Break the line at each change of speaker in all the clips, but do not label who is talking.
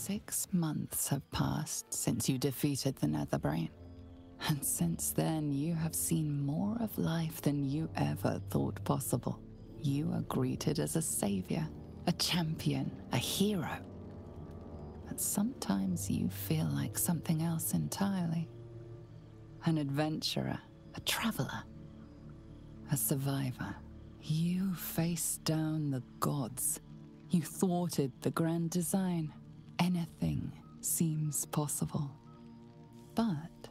6 months have passed since you defeated the Netherbrain. And since then, you have seen more of life than you ever thought possible. You are greeted as a savior, a champion, a hero. But sometimes you feel like something else entirely. An adventurer, a traveler, a survivor. You faced down the gods. You thwarted the grand design. Anything seems possible. But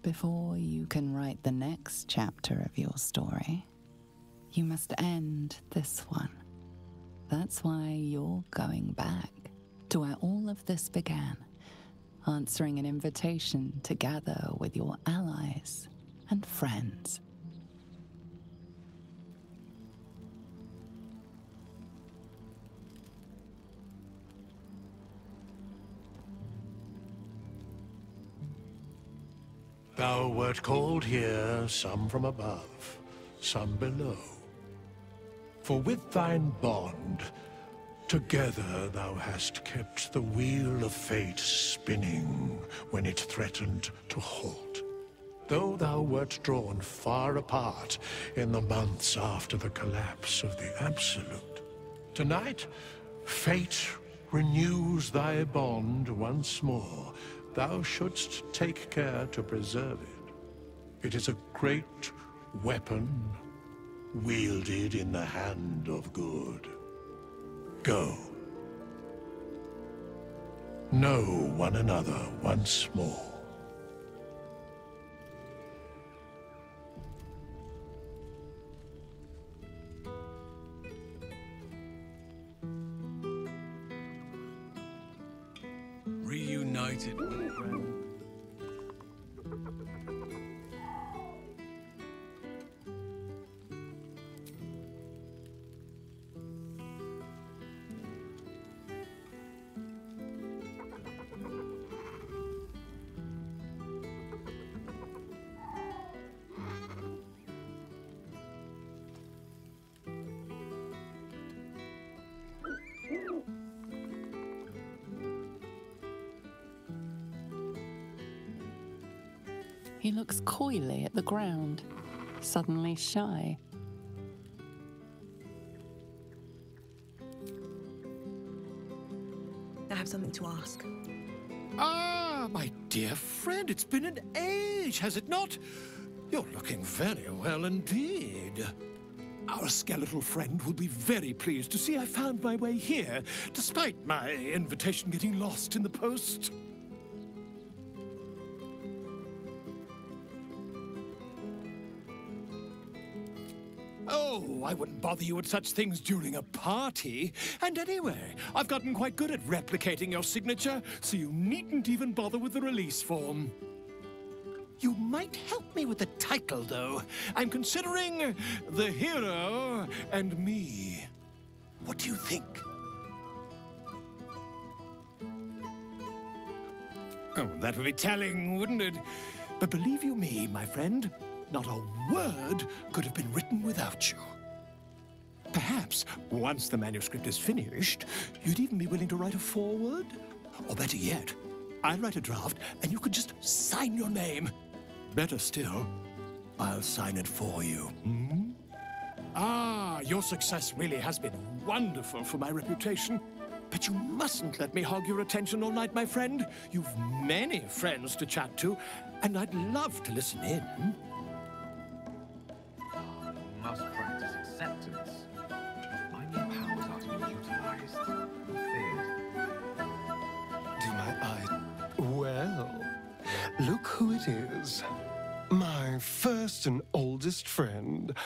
before you can write the next chapter of your story, you must end this one. That's why you're going back to where all of this began, answering an invitation to gather with your allies and friends.
Thou wert called here, some from above, some below. For with thine bond, together thou hast kept the wheel of fate spinning when it threatened to halt. Though thou wert drawn far apart in the months after the collapse of the Absolute, tonight, fate renews thy bond once more. Thou shouldst take care to preserve it. It is a great weapon, wielded in the hand of good. Go. Know one another once more.
Reunited, my friend.
He looks coyly at the ground, suddenly shy.
I have something to ask.
Ah, my dear friend, it's been an age, has it not? You're looking very well indeed. Our skeletal friend will be very pleased to see I found my way here, despite my invitation getting lost in the post. Oh, I wouldn't bother you with such things during a party. And anyway, I've gotten quite good at replicating your signature, so you needn't even bother with the release form. You might help me with the title, though. I'm considering The Hero and Me. What do you think? Oh, that would be telling, wouldn't it? But believe you me, my friend, not a word could have been written without you. Perhaps, once the manuscript is finished, you'd even be willing to write a foreword? Or better yet, I'll write a draft and you could just sign your name. Better still, I'll sign it for you. Hmm? Ah, your success really has been wonderful for my reputation. But you mustn't let me hog your attention all night, my friend. You've many friends to chat to, and I'd love to listen in.
You must practice acceptance. My new powers are to be utilized, feared.
Do my eyes... Well, look who it is. My first and oldest friend.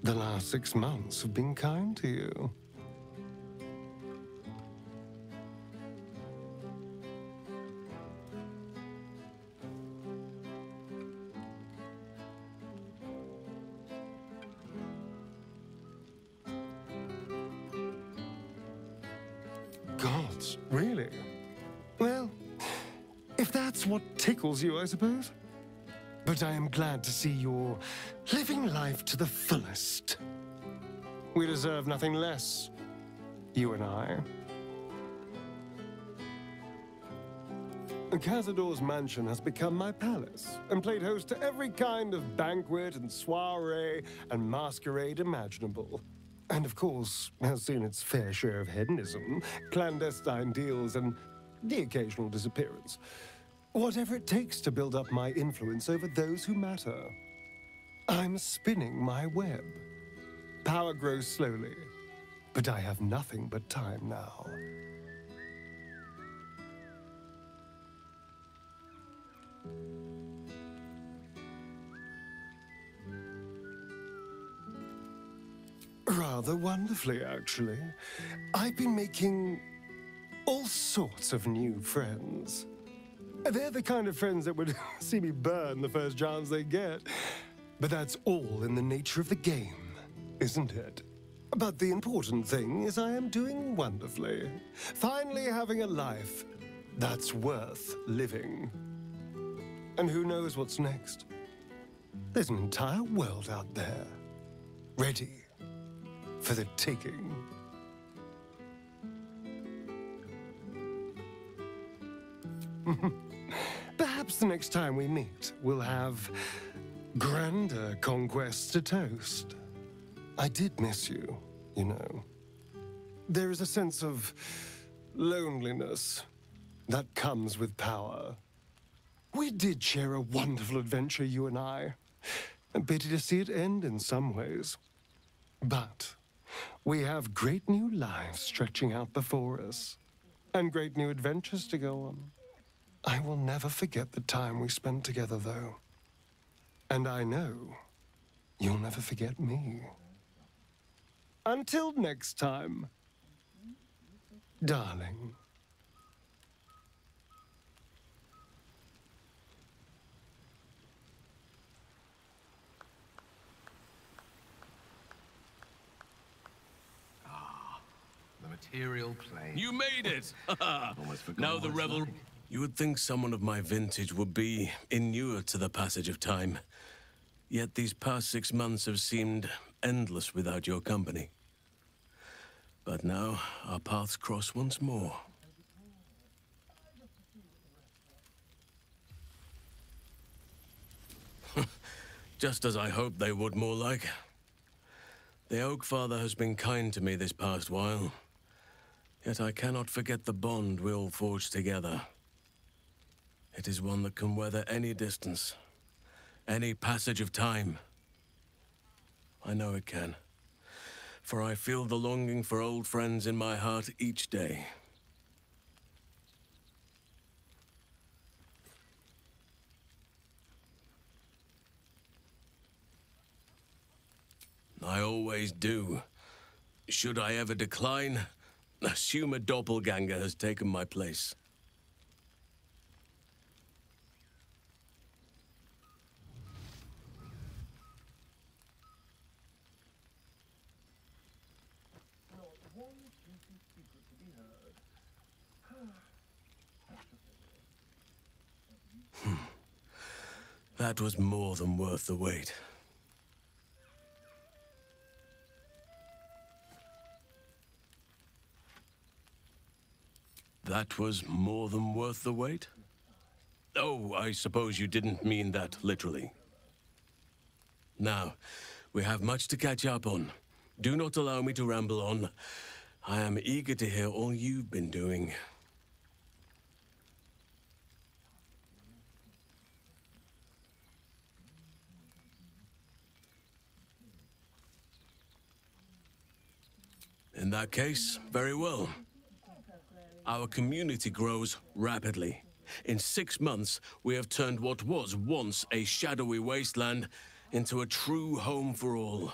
The last 6 months have been kind to you. Gods, really? Well, if that's what tickles you, I suppose. But I am glad to see you're living life to the fullest. We deserve nothing less, you and I. Cazador's mansion has become my palace and played host to every kind of banquet and soiree and masquerade imaginable. And of course, has seen its fair share of hedonism, clandestine deals, and the occasional disappearance. Whatever it takes to build up my influence over those who matter. I'm spinning my web. Power grows slowly, but I have nothing but time now. Rather wonderfully, actually. I've been making all sorts of new friends. They're the kind of friends that would see me burn the first chance they get. But that's all in the nature of the game, isn't it? But the important thing is I am doing wonderfully. Finally having a life that's worth living. And who knows what's next? There's an entire world out there, ready for the taking. Perhaps the next time we meet, we'll have grander conquests to toast. I did miss you, you know. There is a sense of loneliness that comes with power. We did share a wonderful adventure, you and I. A pity to see it end in some ways. But we have great new lives stretching out before us, and great new adventures to go on. I will never forget the time we spent together, though. And I know you'll never forget me. Until next time, darling.
The material plane.
You made it!
Almost forgot
Now
what
the
it's
revel...
like.
You would think someone of my vintage would be inured to the passage of time. Yet these past 6 months have seemed endless without your company. But now, our paths cross once more. Just as I hoped they would, more like. The Oak Father has been kind to me this past while. Yet I cannot forget the bond we all forged together. It is one that can weather any distance, any passage of time. I know it can, for I feel the longing for old friends in my heart each day. I always do. Should I ever decline, assume a doppelganger has taken my place. That was more than worth the wait. That was more than worth the wait? Oh, I suppose you didn't mean that literally. Now, we have much to catch up on. Do not allow me to ramble on. I am eager to hear all you've been doing. In that case, very well. Our community grows rapidly. In 6 months, we have turned what was once a shadowy wasteland into a true home for all.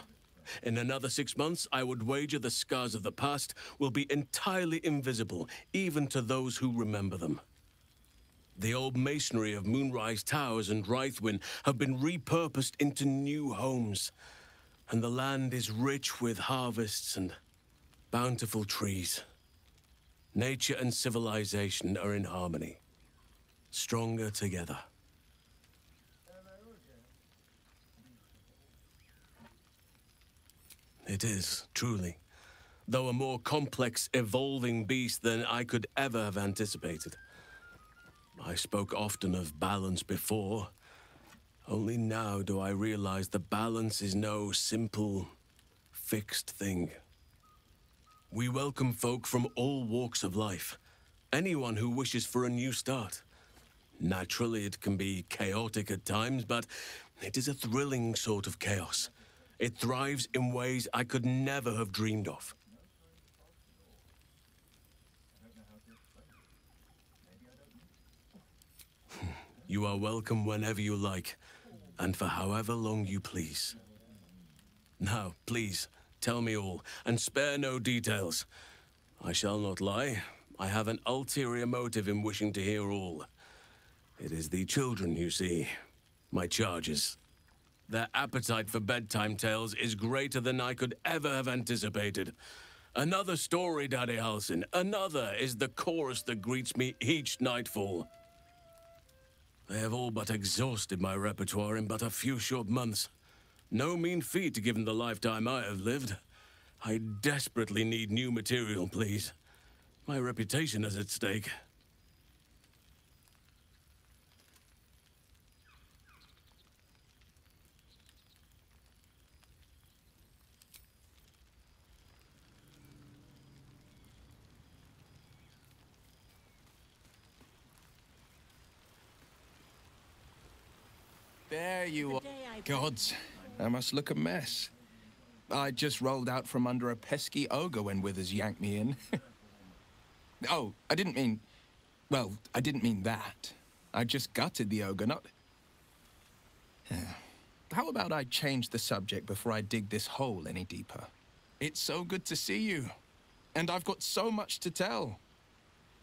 In another 6 months, I would wager the scars of the past will be entirely invisible, even to those who remember them. The old masonry of Moonrise Towers and Rythwin have been repurposed into new homes, and the land is rich with harvests and bountiful trees. Nature and civilization are in harmony, stronger together. It is, truly, though a more complex, evolving beast than I could ever have anticipated. I spoke often of balance before. Only now do I realize the balance is no simple, fixed thing. We welcome folk from all walks of life. Anyone who wishes for a new start. Naturally, it can be chaotic at times, but it is a thrilling sort of chaos. It thrives in ways I could never have dreamed of. You are welcome whenever you like, and for however long you please. Now, please, tell me all, and spare no details. I shall not lie. I have an ulterior motive in wishing to hear all. It is the children, you see. My charges. Their appetite for bedtime tales is greater than I could ever have anticipated. Another story, Daddy Halsin. Another is the chorus that greets me each nightfall. They have all but exhausted my repertoire in but a few short months. No mean feat given the lifetime I have lived. I desperately need new material, please. My reputation is at stake.
There you are. Gods, I must look a mess. I just rolled out from under a pesky ogre when Withers yanked me in. Oh, I didn't mean... Well, I didn't mean that. I just gutted the ogre, not... How about I change the subject before I dig this hole any deeper? It's so good to see you. And I've got so much to tell.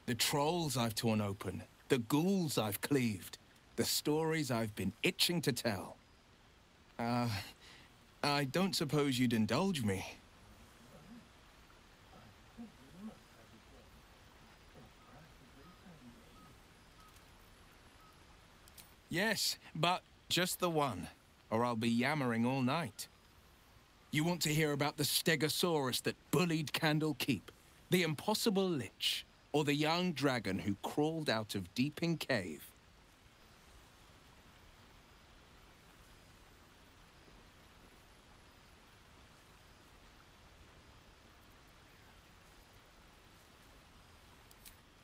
The trolls I've torn open, the ghouls I've cleaved, the stories I've been itching to tell. I don't suppose you'd indulge me. Yes, but just the one, or I'll be yammering all night. You want to hear about the Stegosaurus that bullied Candle Keep, the impossible lich, or the young dragon who crawled out of Deeping Cave?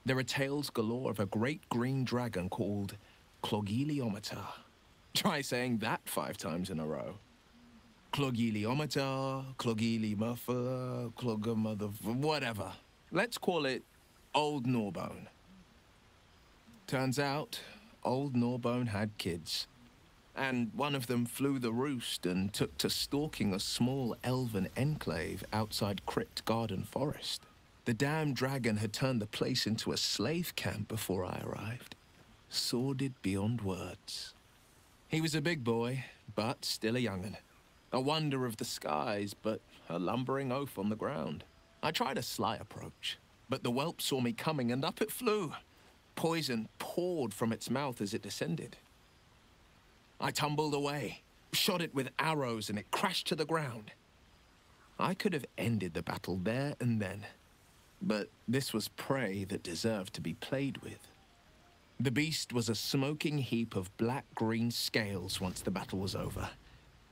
There are tales galore of a great green dragon called Clogiliometer. Try saying that 5 times in a row. Clogiliometer, Clogilimuffler, Clogamother, whatever. Let's call it Old Gnawbone. Turns out, Old Gnawbone had kids. And one of them flew the roost and took to stalking a small elven enclave outside Crypt Garden Forest. The damned dragon had turned the place into a slave camp before I arrived. Sordid beyond words. He was a big boy, but still a young'un. A wonder of the skies, but a lumbering oaf on the ground. I tried a sly approach, but the whelp saw me coming and up it flew. Poison poured from its mouth as it descended. I tumbled away, shot it with arrows, and it crashed to the ground. I could have ended the battle there and then. But this was prey that deserved to be played with. The beast was a smoking heap of black-green scales once the battle was over.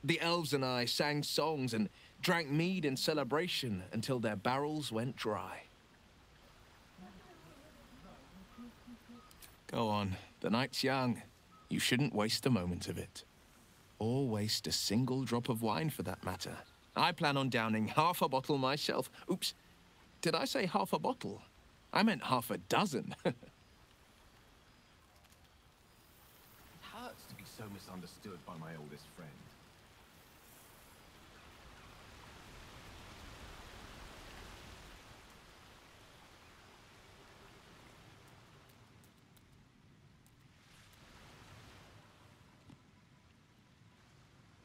The elves and I sang songs and drank mead in celebration until their barrels went dry. Go on, the night's young. You shouldn't waste a moment of it. Or waste a single drop of wine for that matter. I plan on downing half a bottle myself. Oops. Did I say half a bottle? I meant half a dozen.
It hurts to be so misunderstood by my oldest friend.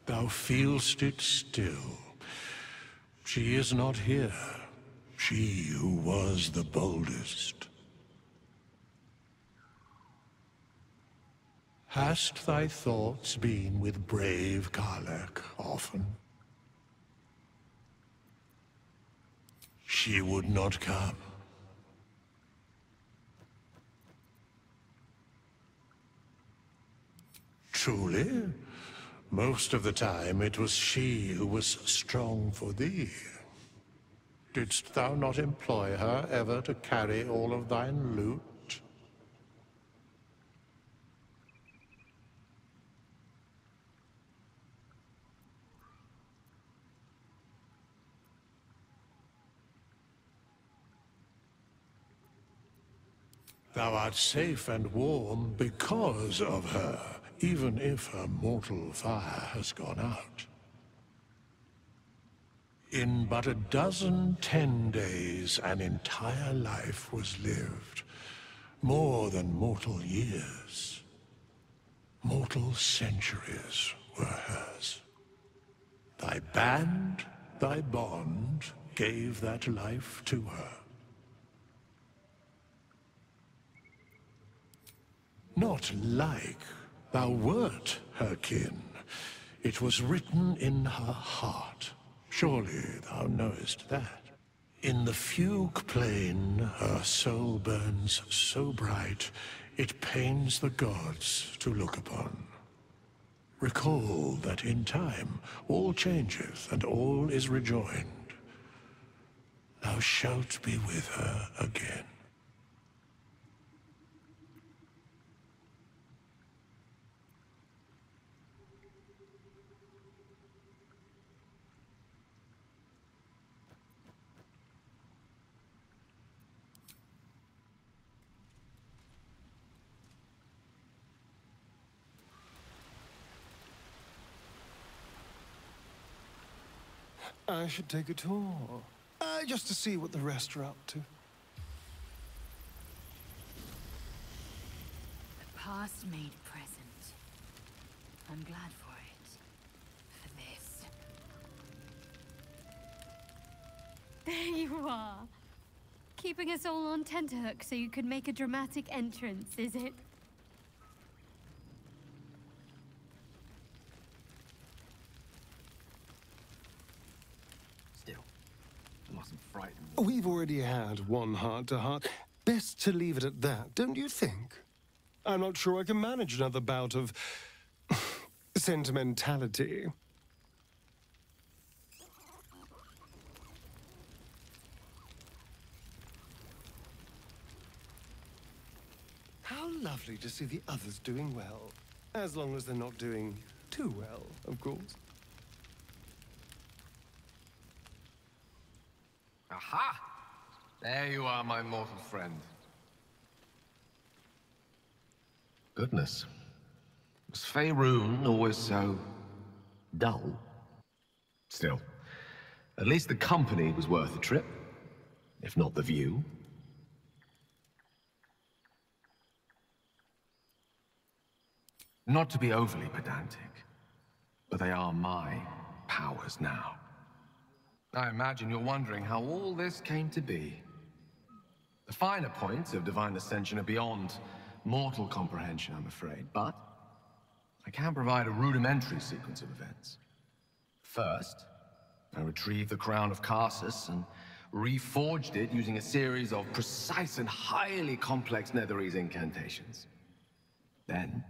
Thou feelst it still. She is not here. She who was the boldest. Hast thy thoughts been with brave Karlach often? She would not come. Truly? Most of the time it was she who was strong for thee. Didst thou not employ her ever to carry all of thine loot? Thou art safe and warm because of her, even if her mortal fire has gone out. In but a dozen 10 days, an entire life was lived. More than mortal years. Mortal centuries were hers. Thy band, thy bond, gave that life to her. Not like thou wert her kin. It was written in her heart. Surely thou knowest that. In the fugue plane, her soul burns so bright, it pains the gods to look upon. Recall that in time, all changeth and all is rejoined. Thou shalt be with her again.
I should take a tour. Just to see what the rest are up to.
A past-made present. I'm glad for it. For this.
There you are. Keeping us all on tenterhooks so you could make a dramatic entrance, is it?
Still, you mustn't frighten me.
We've already had one heart-to-heart. Best to leave it at that, don't you think? I'm not sure I can manage another bout of sentimentality. How lovely to see the others doing well. As long as they're not doing too well, of course.
Aha! There you are, my mortal friend. Goodness. Was Faerun always so dull? Still, at least the company was worth the trip, if not the view. Not to be overly pedantic, but they are my powers now. I imagine you're wondering how all this came to be. The finer points of divine ascension are beyond mortal comprehension, I'm afraid, but I can provide a rudimentary sequence of events. First, I retrieved the crown of HUGSSS and reforged it using a series of precise and highly complex Netherese incantations. Then,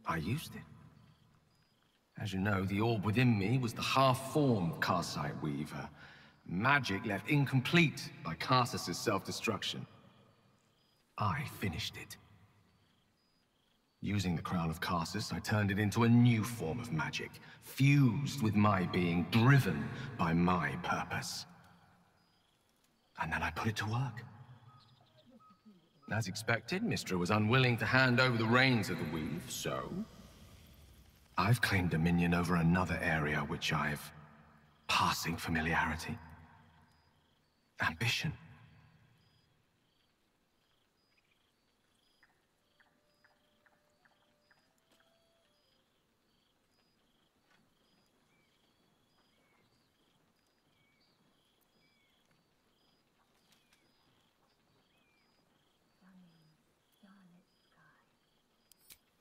I used it. As you know, the orb within me was the half-formed Karsite Weaver. Magic left incomplete by HUGSSS's self-destruction. I finished it. Using the crown of HUGSSS, I turned it into a new form of magic, fused with my being, driven by my purpose. And then I put it to work. As expected, Mystra was unwilling to hand over the reins of the weave, so I've claimed dominion over another area which I've passing familiarity. Ambition.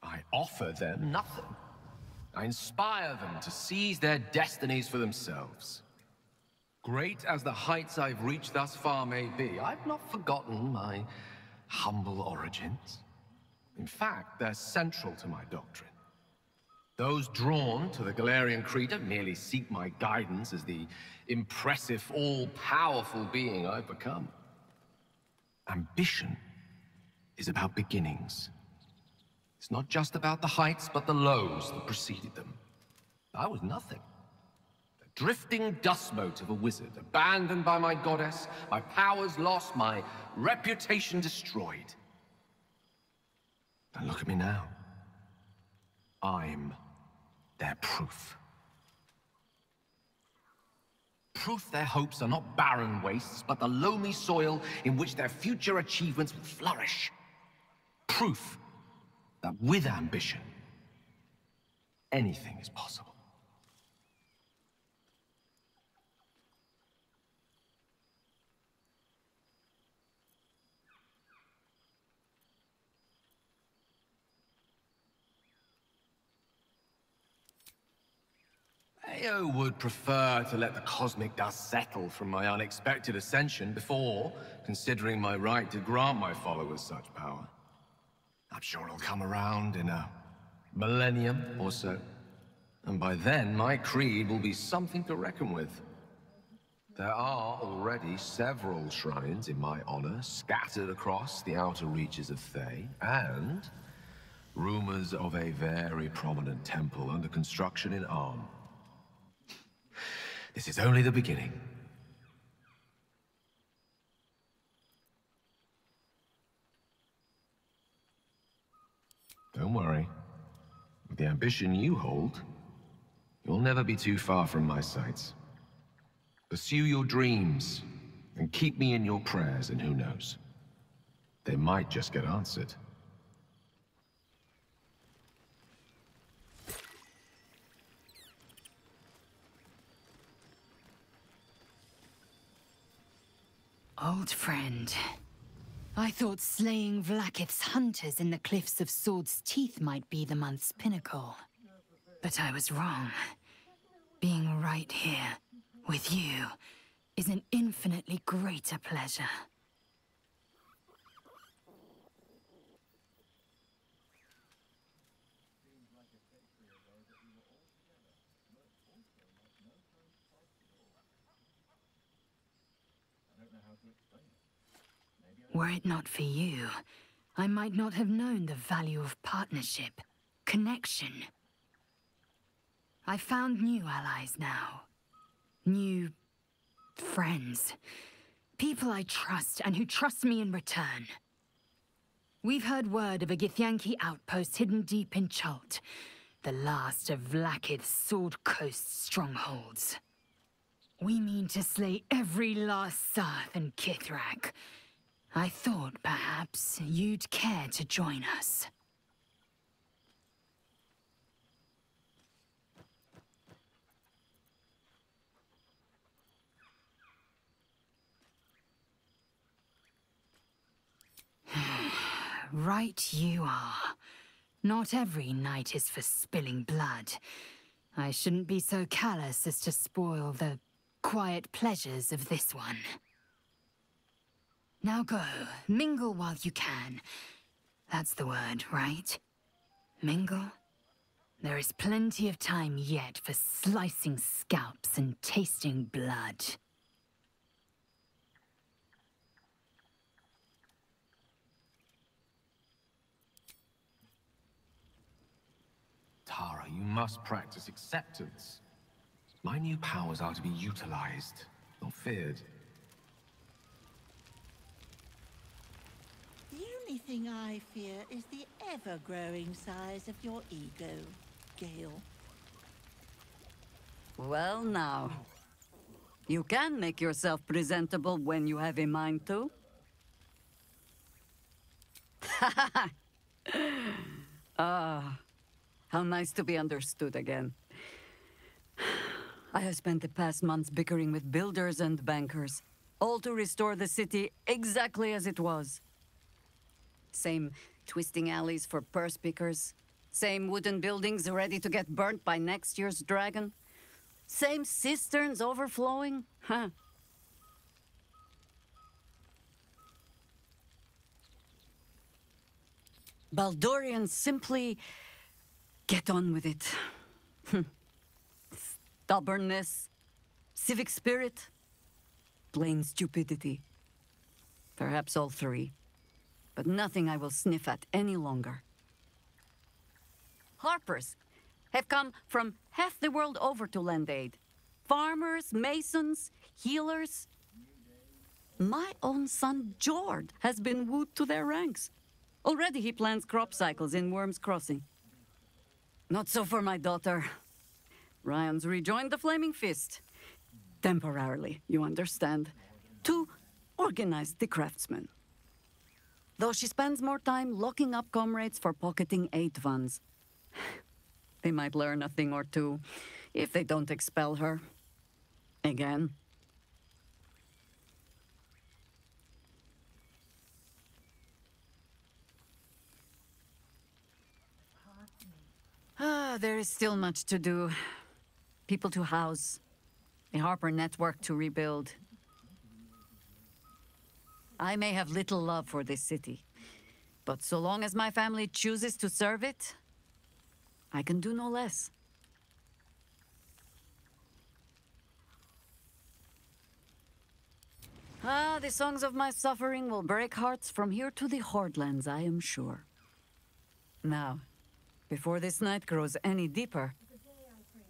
I offer them nothing. I inspire them to seize their destinies for themselves. Great as the heights I've reached thus far may be, I've not forgotten my humble origins. In fact, they're central to my doctrine. Those drawn to the Galarian Creed don't merely seek my guidance as the impressive, all-powerful being I've become. Ambition is about beginnings. It's not just about the heights, but the lows that preceded them. I was nothing. The drifting dust mote of a wizard, abandoned by my goddess, my powers lost, my reputation destroyed. And look at me now. I'm their proof. Proof their hopes are not barren wastes, but the loamy soil in which their future achievements will flourish. Proof that with ambition, anything is possible. Ao would prefer to let the cosmic dust settle from my unexpected ascension before considering my right to grant my followers such power. I'm sure it'll come around in a millennium or so, and by then my creed will be something to reckon with. There are already several shrines in my honor scattered across the outer reaches of Thay, and rumors of a very prominent temple under construction in Arm. This is only the beginning. Don't worry. With the ambition you hold, you'll never be too far from my sights. Pursue your dreams, and keep me in your prayers, and who knows? They might just get answered.
Old friend. I thought slaying Vlaakith's hunters in the Cliffs of Swords' Teeth might be the month's pinnacle. But I was wrong. Being right here, with you, is an infinitely greater pleasure. Were it not for you, I might not have known the value of partnership, connection. I found new allies now. New friends. People I trust and who trust me in return. We've heard word of a Githyanki outpost hidden deep in Chult, the last of Vlaakith's Sword Coast strongholds. We mean to slay every last Sarth and Kithrak. I thought perhaps you'd care to join us. Right you are. Not every night is for spilling blood. I shouldn't be so callous as to spoil the quiet pleasures of this one. Now go, mingle while you can. That's the word, right? Mingle? There is plenty of time yet for slicing scalps and tasting blood.
Tara, you must practice acceptance. My new powers are to be utilized, not feared.
The only thing I fear is the ever-growing size of your ego, Gale.
Well now, you can make yourself presentable when you have a mind to. Ah, how nice to be understood again. I have spent the past months bickering with builders and bankers, all to restore the city exactly as it was. Same twisting alleys for purse pickers. Same wooden buildings ready to get burnt by next year's dragon. Same cisterns overflowing. Huh. Baldurians simply get on with it. Stubbornness, civic spirit, plain stupidity. Perhaps all three. But nothing I will sniff at any longer. Harpers have come from half the world over to lend aid. Farmers, masons, healers. My own son, Jord, has been wooed to their ranks. Already he plans crop cycles in Worm's Crossing. Not so for my daughter. Ryan's rejoined the Flaming Fist. Temporarily, you understand. To organize the craftsmen. Though she spends more time locking up comrades for pocketing aid funds. They might learn a thing or two if they don't expel her. Again. There is still much to do. People to house. A Harper network to rebuild. I may have little love for this city, but so long as my family chooses to serve it, I can do no less. The songs of my suffering will break hearts from here to the Hordelands, I am sure. Now, before this night grows any deeper,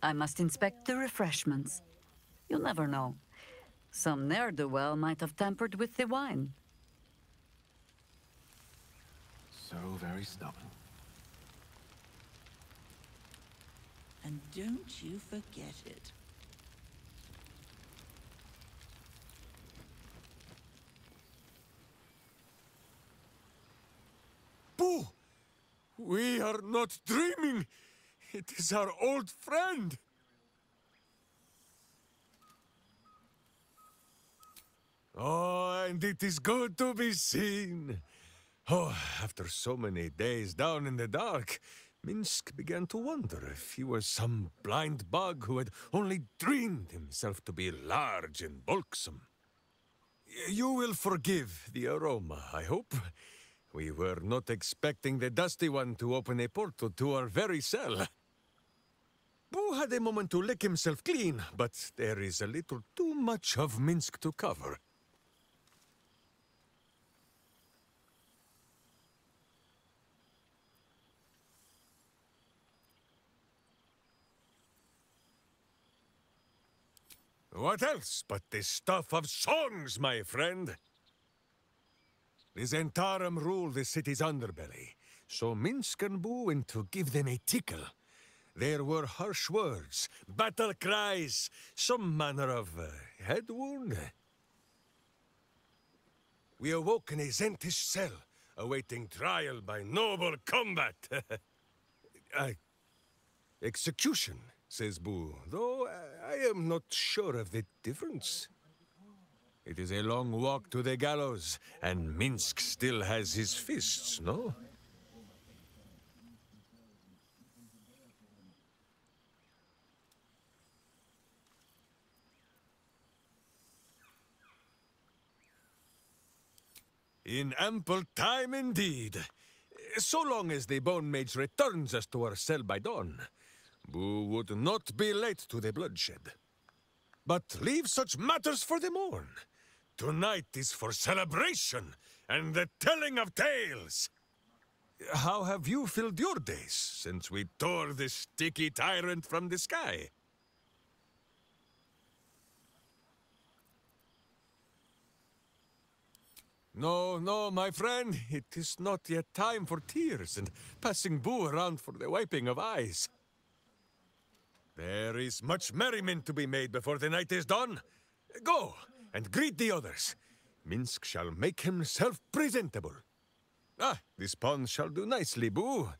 I must inspect the refreshments. You'll never know. Some ne'er-do-well might have tampered with the wine.
So very stubborn.
And don't you forget it.
Boo! We are not dreaming! It is our old friend! Oh, and it is good to be seen. Oh, after so many days down in the dark, Minsk began to wonder if he was some blind bug who had only dreamed himself to be large and bulksome. You will forgive the aroma, I hope. We were not expecting the Dusty One to open a portal to our very cell. Boo had a moment to lick himself clean, but there is a little too much of Minsk to cover. What else but the stuff of songs, my friend? The Zentarum rule the city's underbelly, so Minsk and Boo went to give them a tickle. There were harsh words, battle cries, some manner of head wound. We awoke in a Zentish cell, awaiting trial by noble combat. Execution, says Boo, though I am not sure of the difference. It is a long walk to the gallows, and Minsk still has his fists, no? In ample time indeed. So long as the Bone Mage returns us to our cell by dawn, Boo would not be late to the bloodshed. But leave such matters for the morn. Tonight is for celebration and the telling of tales. How have you filled your days since we tore this sticky tyrant from the sky? No, no, my friend. It is not yet time for tears and passing Boo around for the wiping of eyes. There is much merriment to be made before the night is done. Go, and greet the others. Minsk shall make himself presentable. Ah, this pond shall do nicely, Boo.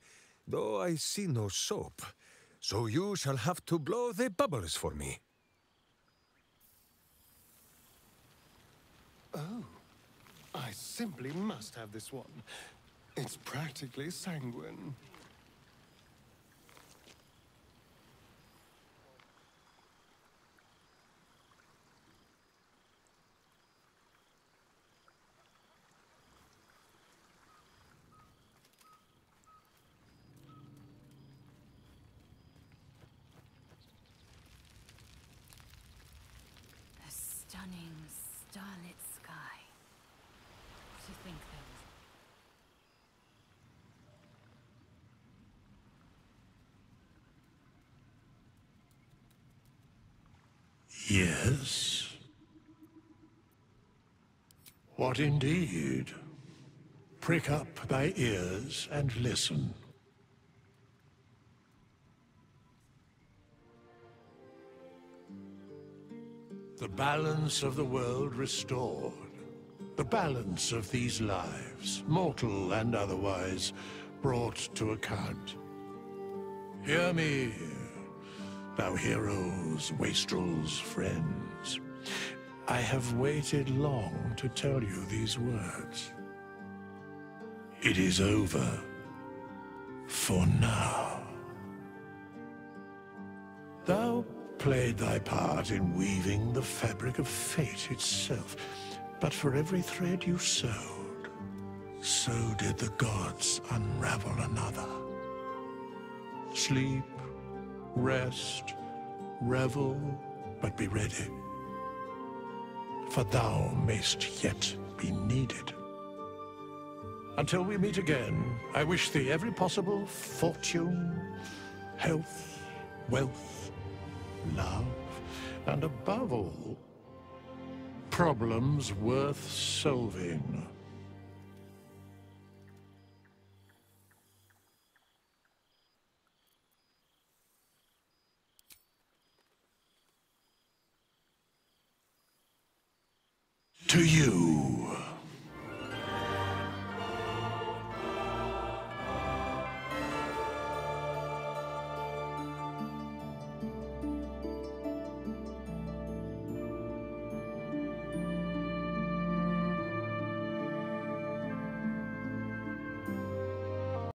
Though I see no soap. So you shall have to blow the bubbles for me. Oh, I simply must have this one. It's practically sanguine.
stunning, starlit sky. To think there was...
Yes? What indeed? Prick up thy ears and listen. The balance of the world restored. The balance of these lives, mortal and otherwise, brought to account. Hear me, thou heroes, wastrels, friends. I have waited long to tell you these words. It is over. For now. Thou played thy part in weaving the fabric of fate itself, but for every thread you sewed, so did the gods unravel another. Sleep, rest, revel, but be ready. For thou mayst yet be needed. Until we meet again, I wish thee every possible fortune, health, wealth, love, and above all, problems worth solving. To you.